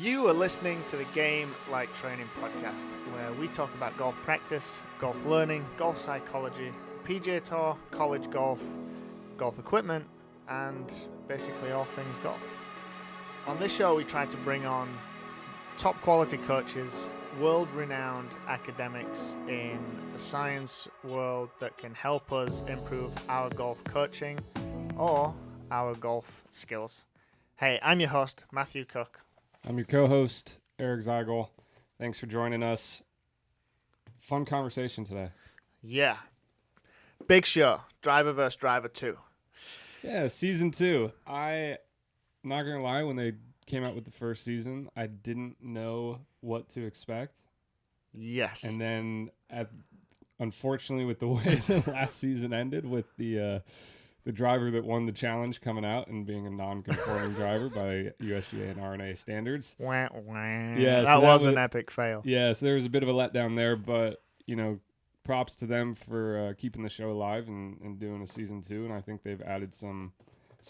You are listening to the Game Like Training podcast, where we talk about golf practice, golf learning, golf psychology, PGA Tour, college golf, golf equipment, and basically all things golf. On this show, we try to bring on top quality coaches, world-renowned academics in the science world that can help us improve our golf coaching or our golf skills. Hey, I'm your host, Matthew Cook. I'm your co-host, Eric Zeigel. Thanks for joining us. Fun conversation today. Yeah. Big show. Driver versus Driver 2. Yeah, season 2. Not going to lie, when they came out with the first season, I didn't know what to expect. Yes. And then, unfortunately, with the way the last season ended, with the driver that won the challenge coming out and being a non-conforming driver by USGA and RNA standards. Wah, wah. Yeah, that was an epic fail. Yeah, so there was a bit of a letdown there, but, props to them for keeping the show alive and doing a season 2, and I think they've added some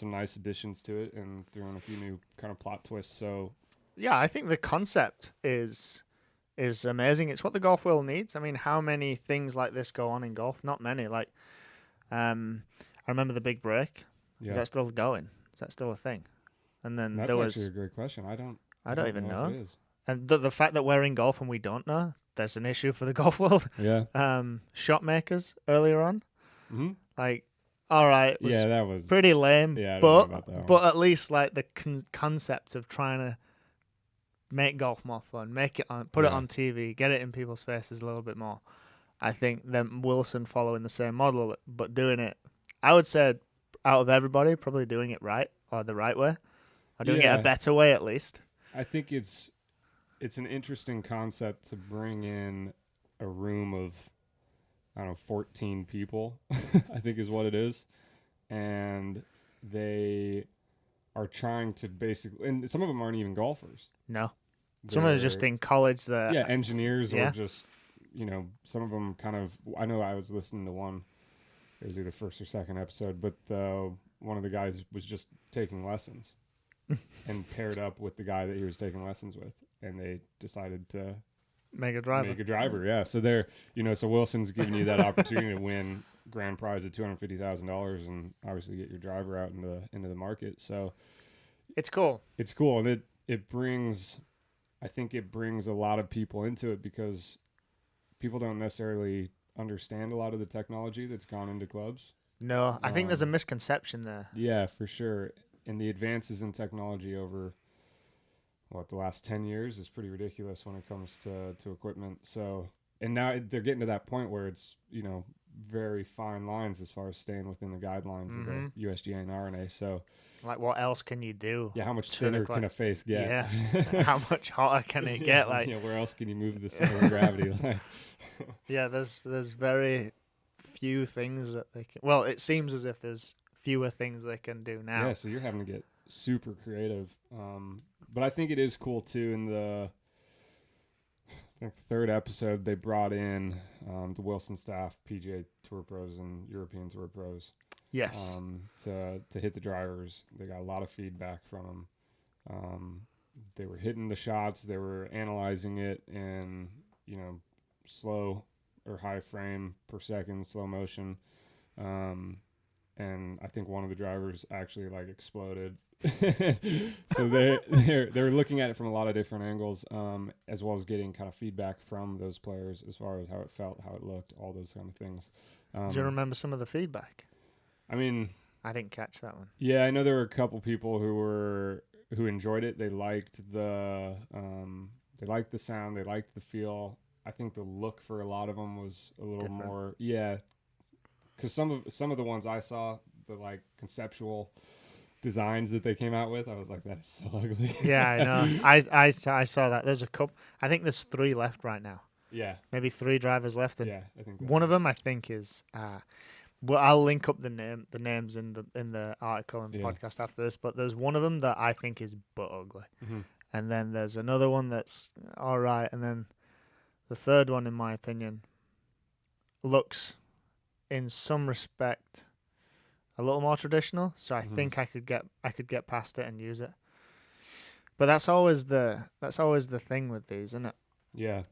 nice additions to it and threw in a few new kind of plot twists. So yeah, I think the concept is amazing. It's what the golf world needs. I mean, how many things like this go on in golf? Not many. Like, I remember the big break. yeah, Is that still going? Is that still a thing? And then that's there was. actually a great question. I don't even know. if it is. And the fact that we're in golf and we don't know, there's an issue for the golf world. Yeah. Shot makers earlier on, like, all right, it was that was pretty lame. Yeah, I don't know about that one. but at least like the concept of trying to make golf more fun, make it on, put it on TV, get it in people's faces a little bit more. I think then Wilson following the same model, but doing it, I would say, out of everybody, probably doing it right or the right way, or doing it a better way at least. I think it's an interesting concept to bring in a room of, 14 people, I think is what it is. And they are trying to basically, and some of them aren't even golfers. No. Some are just in college. Engineers or just, some of them kind of, I know I was listening to one, it was either first or second episode, but one of the guys was just taking lessons and paired up with the guy that he was taking lessons with. And they decided to make a driver. Yeah. So they're, so Wilson's giving you that opportunity to win grand prize of $250,000 and obviously get your driver out into the market. So it's cool. It's cool. And it brings a lot of people into it because people don't necessarily understand a lot of the technology that's gone into clubs. No, I think there's a misconception there. Yeah, for sure. And the advances in technology over the last 10 years is pretty ridiculous when it comes to equipment. So, and now they're getting to that point where it's, very fine lines as far as staying within the guidelines of the USGA and RNA. So, like, what else can you do? Yeah, how much thinner can a face get? Yeah, how much hotter can it get? Like, where else can you move the center of gravity? Like, yeah, there's very few things that they can. Well, it seems as if there's fewer things they can do now. Yeah, so you're having to get super creative. But I think it is cool too. In the third episode, they brought in the Wilson staff, PGA Tour pros and European Tour pros. Yes. To hit the drivers, they got a lot of feedback from them. They were hitting the shots, they were analyzing it in slow or high frame per second, slow motion. And I think one of the drivers actually exploded. So they're looking at it from a lot of different angles, as well as getting kind of feedback from those players as far as how it felt, how it looked, all those kind of things. Do you remember some of the feedback? I mean, I didn't catch that one. Yeah, I know there were a couple people who enjoyed it. They liked the sound, they liked the feel. I think the look for a lot of them was a little different. More, because some of the ones I saw, the conceptual designs that they came out with, I was like, that is so ugly. Yeah, I know. I saw that. There's a couple. I think there's 3 left right now. Yeah. Maybe 3 drivers left. And yeah, I think one of them I think is. Well, I'll link up the names in the article and podcast after this. But there's one of them that I think is butt ugly, and then there's another one that's all right, and then the third one, in my opinion, looks in some respect a little more traditional, so I think I could get past it and use it. But that's always the thing with these, isn't it? Yeah.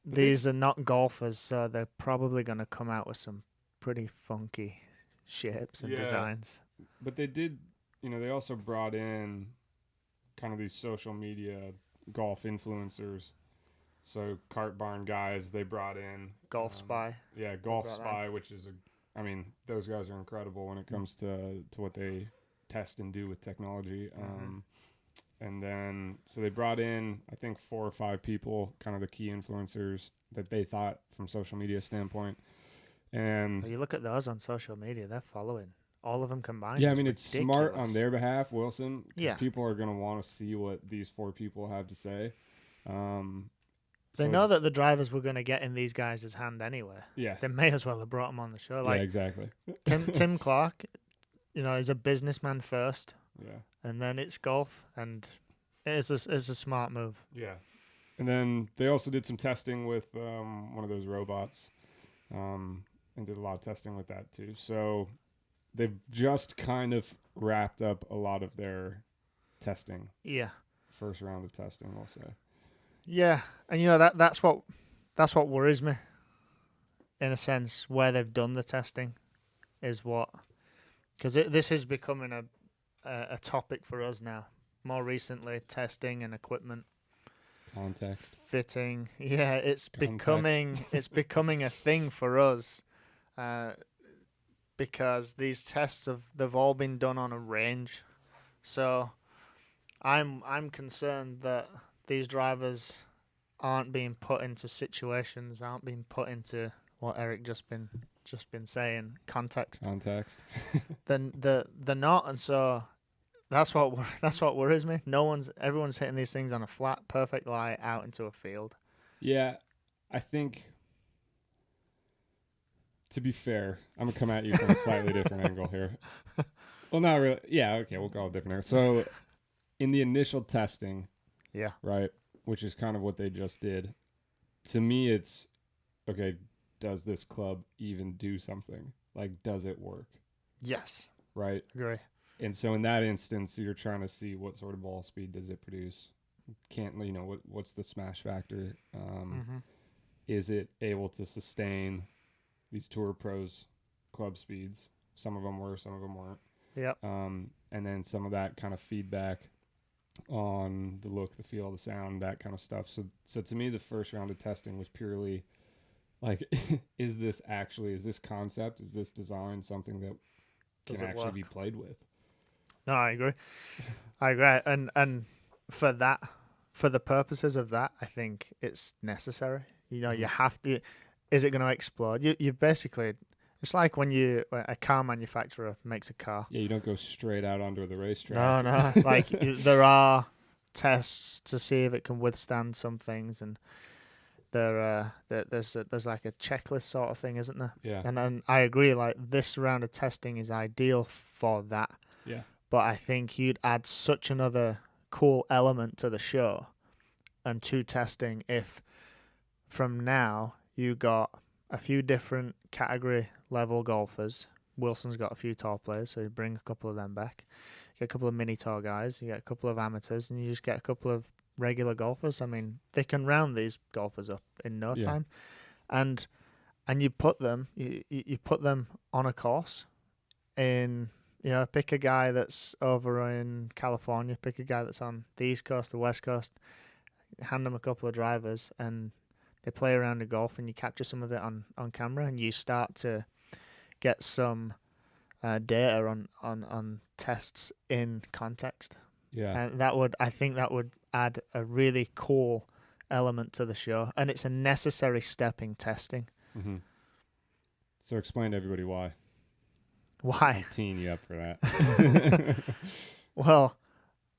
These are not golfers, so they're probably going to come out with some pretty funky shapes and designs. But they did, they also brought in kind of these social media golf influencers. So Cart Barn guys, they brought in Golf Spy. Yeah, Golf Spy, which is those guys are incredible when it comes to what they test and do with technology. And then so they brought in, I think, 4 or 5 people, kind of the key influencers that they thought from social media standpoint. And you look at those on social media, they're following all of them combined. Yeah, I mean, it's smart on their behalf, Wilson. Yeah. People are going to want to see what these 4 people have to say. They know that the drivers were going to get in these guys' hand anyway. Yeah. They may as well have brought them on the show. Yeah, exactly. Tim Clark, is a businessman first. Yeah. And then it's golf, and it's a smart move. Yeah. And then they also did some testing with one of those robots, and did a lot of testing with that too. So they've just kind of wrapped up a lot of their testing. Yeah. First round of testing, we'll say. Yeah, and that's what worries me. In a sense, where they've done the testing is what, because this is becoming a topic for us now. More recently, testing and equipment, context, fitting. Yeah, it's becoming a thing for us, because these tests they've all been done on a range. So, I'm concerned that these drivers aren't being put into situations, aren't being put into what Eric just been saying, context. Then they're not, and so that's what worries me. Everyone's hitting these things on a flat, perfect lie out into a field. Yeah, I think, to be fair, I'm gonna come at you from a slightly different angle here. Well, not really. Yeah, okay, we'll call it different angle. So, in the initial testing. Yeah. Right. Which is kind of what they just did. To me, it's, okay, does this club even do something? Like, does it work? Yes. Right? Agree. And so in that instance, you're trying to see what sort of ball speed does it produce? What's the smash factor? Is it able to sustain these Tour Pros club speeds? Some of them were, some of them weren't. Yep. And then some of that kind of feedback on the look, the feel, the sound, that kind of stuff. So to me, the first round of testing was purely like, is this concept, is this design something that can actually be played with? No, I agree. And for the purposes of that, I think it's necessary. You have to. Is it going to explode? You basically. It's like when a car manufacturer makes a car. Yeah, you don't go straight out onto the racetrack. No. Like, there are tests to see if it can withstand some things, and there's like a checklist sort of thing, isn't there? Yeah. And I agree. Like, this round of testing is ideal for that. Yeah. But I think you'd add such another cool element to the show and to testing if from now you got a few different category level golfers. Wilson's got a few tour players, so you bring a couple of them back. You get a couple of mini tour guys, you get a couple of amateurs, and you just get a couple of regular golfers. I mean, they can round these golfers up in no time. And you put them on a course in, pick a guy that's over in California, pick a guy that's on the East Coast, the West Coast, hand them a couple of drivers, and they play around the golf, and you capture some of it on camera, and you start to get some data on tests in context. Yeah. And I think that would add a really cool element to the show, and it's a necessary step in testing. Mm-hmm. So explain to everybody why. Why? I'm teeing you up for that. Well,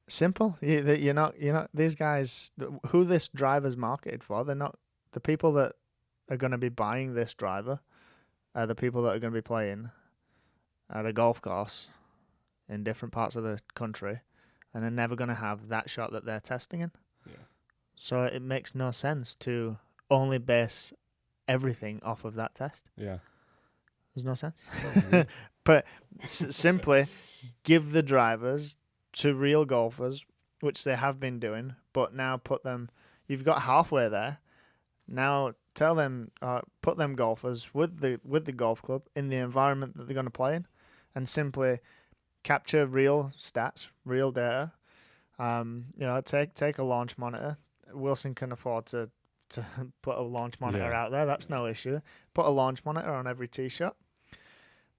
simple. You're not these guys who this driver's marketed for. They're not the people that are going to be buying this driver. Are the people that are going to be playing at a golf course in different parts of the country, and are never going to have that shot that they're testing in. Yeah. So it makes no sense to only base everything off of that test. Yeah. There's no sense. Oh, But simply give the drivers to real golfers which they have been doing, but now you've got halfway there. Now tell them, put them golfers with the golf club in the environment that they're going to play in, and simply capture real stats, real data. Take a launch monitor. Wilson can afford to put a launch monitor out there. That's no issue. Put a launch monitor on every tee shot.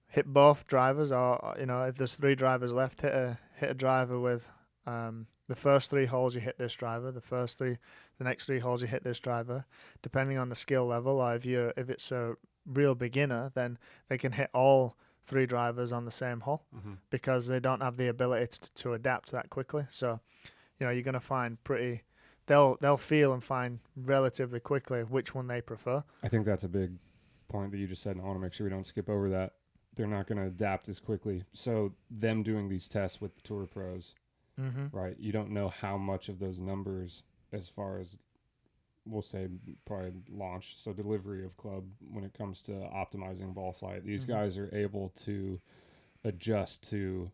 Hit both drivers, or if there's 3 drivers left, hit a driver with the first 3 holes you hit this driver. The next 3 holes you hit this driver. Depending on the skill level, or if it's a real beginner, then they can hit all 3 drivers on the same hole because they don't have the ability to adapt that quickly. So, you're going to find they'll feel and find relatively quickly which one they prefer. I think that's a big point that you just said, and I want to make sure we don't skip over that. They're not going to adapt as quickly. So them doing these tests with the tour pros, right? You don't know how much of those numbers, as far as we'll say probably launch, so delivery of club, when it comes to optimizing ball flight, these guys are able to adjust to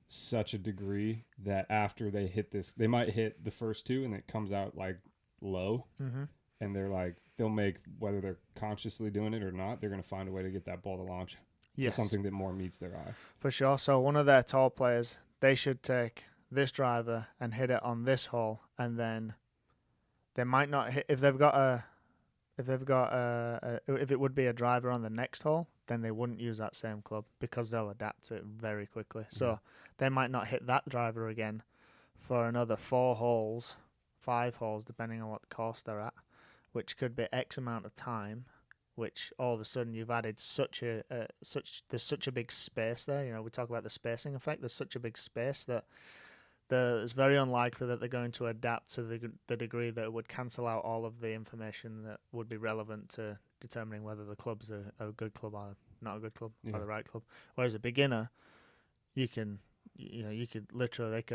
such a degree that after they hit this, they might hit the first 2 and it comes out like low, and they'll make, whether they're consciously doing it or not, they're going to find a way to get that ball to launch to something that more meets their eye. For sure. So one of their tour players, they should take this driver and hit it on this hole, and then they might not hit if it would be a driver on the next hole, then they wouldn't use that same club because they'll adapt to it very quickly. So they might not hit that driver again for another 4 holes, 5 holes, depending on what course they're at, which could be X amount of time, which all of a sudden you've added there's such a big space there. We talk about the spacing effect. There's such a big space that it's very unlikely that they're going to adapt to the degree that it would cancel out all of the information that would be relevant to determining whether the club's a good club or not a good club or the right club. Whereas a beginner, they could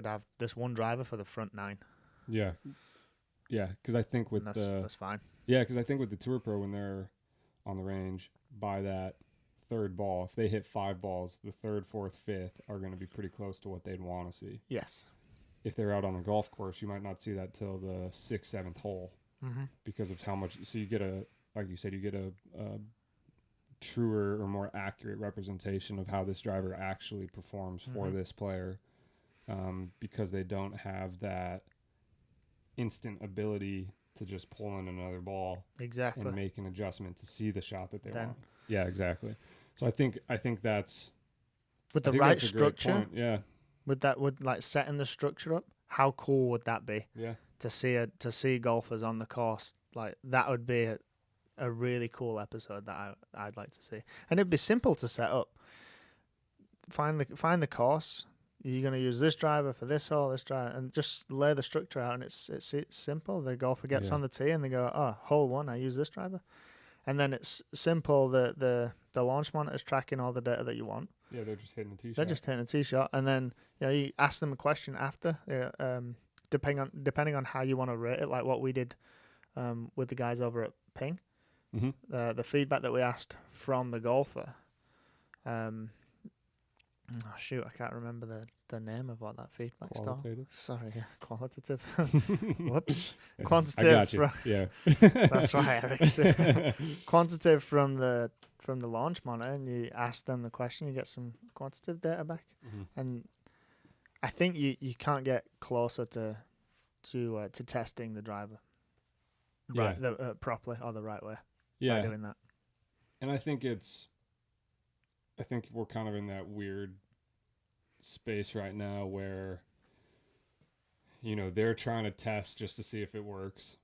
have this one driver for the front 9. Yeah, because I think that's fine. Yeah, because I think with the tour pro, when they're on the range, by that 3rd ball, if they hit 5 balls, the 3rd, 4th, 5th are going to be pretty close to what they'd want to see. Yes. If they're out on the golf course, you might not see that till the 6th, 7th hole because of how much. So you get like you said, you get a truer or more accurate representation of how this driver actually performs for this player, because they don't have that instant ability to just pull in another ball and make an adjustment to see the shot that they want. Yeah, exactly. So I think that's with the right structure. Yeah, with like setting the structure up, how cool would that be? Yeah, to see golfers on the course, like that would be a really cool episode that I'd like to see, and it'd be simple to set up. Find the course. You're going to use this driver for this hole, this driver, and just lay the structure out, and it's simple. The golfer gets on the tee and they go, oh, hole 1, I use this driver. And then it's simple. The launch monitor is tracking all the data that you want. Yeah, they're just hitting a tee shot. They're just hitting a tee shot, and then you ask them a question after, depending on how you want to rate it, like what we did with the guys over at Ping. The feedback that we asked from the golfer. Oh shoot, I can't remember the name of what that feedback style. Sorry, qualitative. Whoops. Quantitative. I got you. That's right, Eric. Quantitative from the launch monitor, and you ask them the question, you get some quantitative data back, and I think you can't get closer to testing the driver properly or the right way by doing that. And I think we're kind of in that weird space right now where, they're trying to test just to see if it works.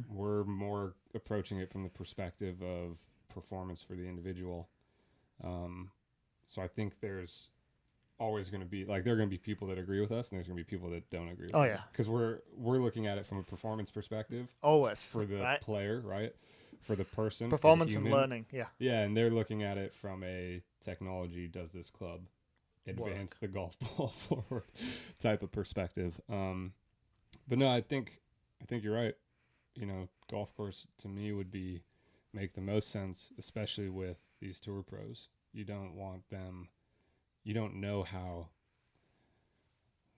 We're more approaching it from the perspective of performance for the individual. So I think there's always going to be, there are going to be people that agree with us, and there's going to be people that don't agree with us. Yeah. Because we're looking at it from a performance perspective. Always. For the player, right? For the person. Performance and learning, yeah. Yeah, and they're looking at it from a technology, does this club advance the golf ball forward type of perspective. But no, I think you're right. Golf course to me would make the most sense, especially with these tour pros. You don't want them, you don't know how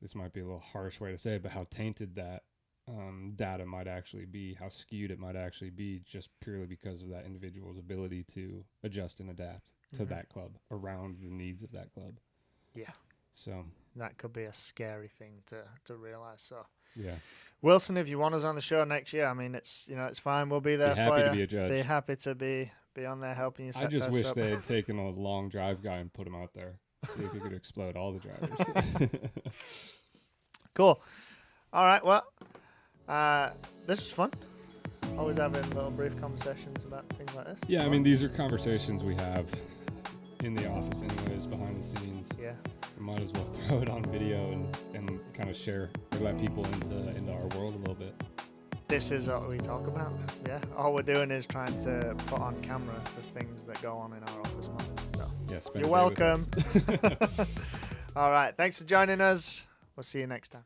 this might be a little harsh way to say it, but how tainted that data might actually be, how skewed it might actually be, just purely because of that individual's ability to adjust and adapt to that club around the needs of that club. Yeah. So that could be a scary thing to realize. So yeah, Wilson, if you want us on the show next year, I mean, it's fine. We'll be there be for happy you. to be a judge. Be happy to be on there helping you set I just tests wish up. they had taken a long drive guy and put him out there. See if he could explode all the drivers. Cool. All right. Well, this was fun. Always having little brief conversations about things like this. Yeah, I mean, these are conversations we have in the office anyways, behind the scenes. Yeah. We might as well throw it on video and kind of share, or let people into our world a little bit. This is what we talk about. Yeah. All we're doing is trying to put on camera the things that go on in our office, man. So Yeah, you're welcome. All right. Thanks for joining us. We'll see you next time.